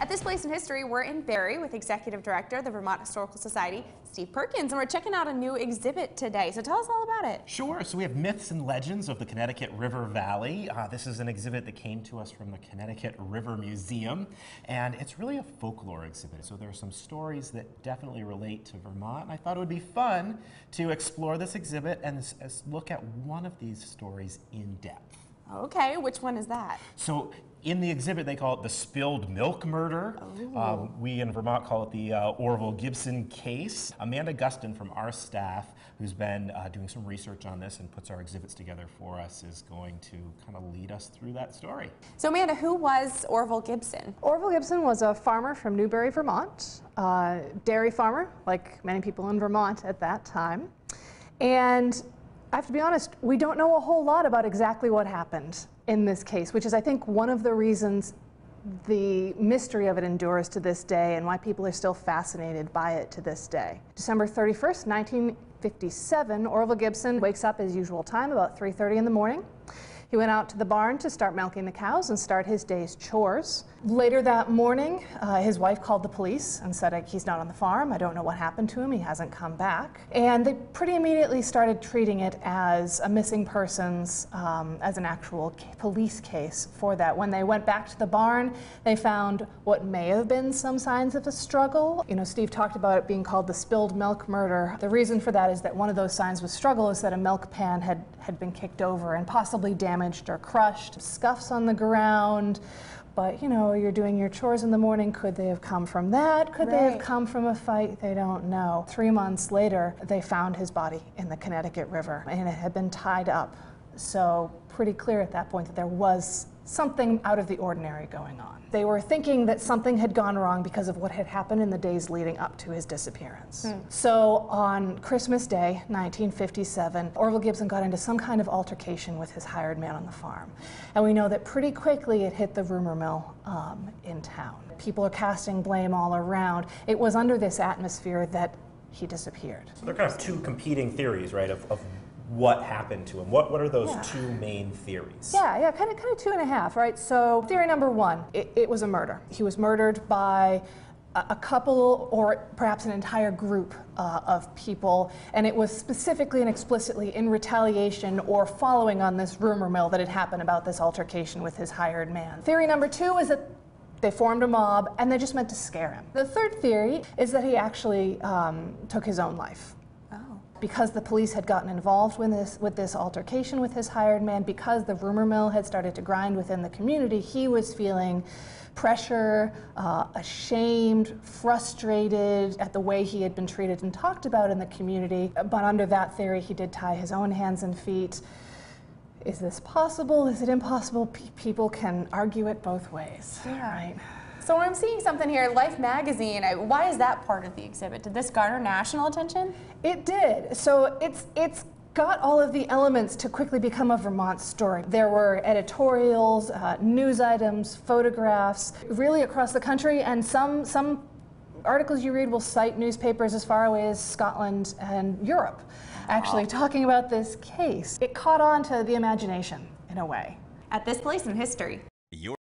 At this place in history, we're in Barre with Executive Director of the Vermont Historical Society, Steve Perkins, and we're checking out a new exhibit today. So tell us all about it. Sure. So we have Myths and Legends of the Connecticut River Valley. This is an exhibit that came to us from the Connecticut River Museum, and it's really a folklore exhibit. So there are some stories that definitely relate to Vermont, and I thought it would be fun to explore this exhibit and look at one of these stories in depth. Okay, which one is that? So in the exhibit, they call it the spilled milk murder. We in Vermont call it the Orville Gibson case. Amanda Gustin from our staff, who's been doing some research on this and puts our exhibits together for us, is going to kind of lead us through that story. So Amanda, who was Orville Gibson? Orville Gibson was a farmer from Newbury, Vermont, dairy farmer, like many people in Vermont at that time. And I have to be honest, we don't know a whole lot about exactly what happened in this case, which is, I think, one of the reasons the mystery of it endures to this day and why people are still fascinated by it to this day. December 31st, 1957, Orville Gibson wakes up his usual time, about 3:30 in the morning. He went out to the barn to start milking the cows and start his day's chores. Later that morning, his wife called the police and said, he's not on the farm, I don't know what happened to him, he hasn't come back. And they pretty immediately started treating it as a missing persons, as an actual police case for that. When they went back to the barn, they found what may have been some signs of a struggle. You know, Steve talked about it being called the spilled milk murder. The reason for that is that one of those signs of struggle is that a milk pan had been kicked over and possibly damaged or crushed, scuffs on the ground. But, you know, you're doing your chores in the morning. Could they have come from that? Could they have come from a fight? They don't know. 3 months later, they found his body in the Connecticut River, and it had been tied up. So pretty clear at that point that there was something out of the ordinary going on. They were thinking that something had gone wrong because of what had happened in the days leading up to his disappearance. So on Christmas Day, 1957, Orville Gibson got into some kind of altercation with his hired man on the farm. And we know that pretty quickly it hit the rumor mill in town. People are casting blame all around. It was under this atmosphere that he disappeared. So there are kind of two competing theories, right, of what happened to him. What are those two main theories? Yeah, kind of two and a half, right? So theory number one, it was a murder. He was murdered by a couple or perhaps an entire group of people, and it was specifically and explicitly in retaliation or following on this rumor mill that had happened about this altercation with his hired man. Theory number two is that they formed a mob and they just meant to scare him. The third theory is that he actually took his own life. Because the police had gotten involved with this altercation with his hired man, because the rumor mill had started to grind within the community, he was feeling pressure, ashamed, frustrated at the way he had been treated and talked about in the community. But under that theory, he did tie his own hands and feet. Is this possible? Is it impossible? People can argue it both ways, right? So I'm seeing something here, Life magazine. Why is that part of the exhibit? Did this garner national attention? It did. So it's got all of the elements to quickly become a Vermont story. There were editorials, news items, photographs, really across the country, and some articles you read will cite newspapers as far away as Scotland and Europe, actually talking about this case. It caught on to the imagination in a way. At this place in history.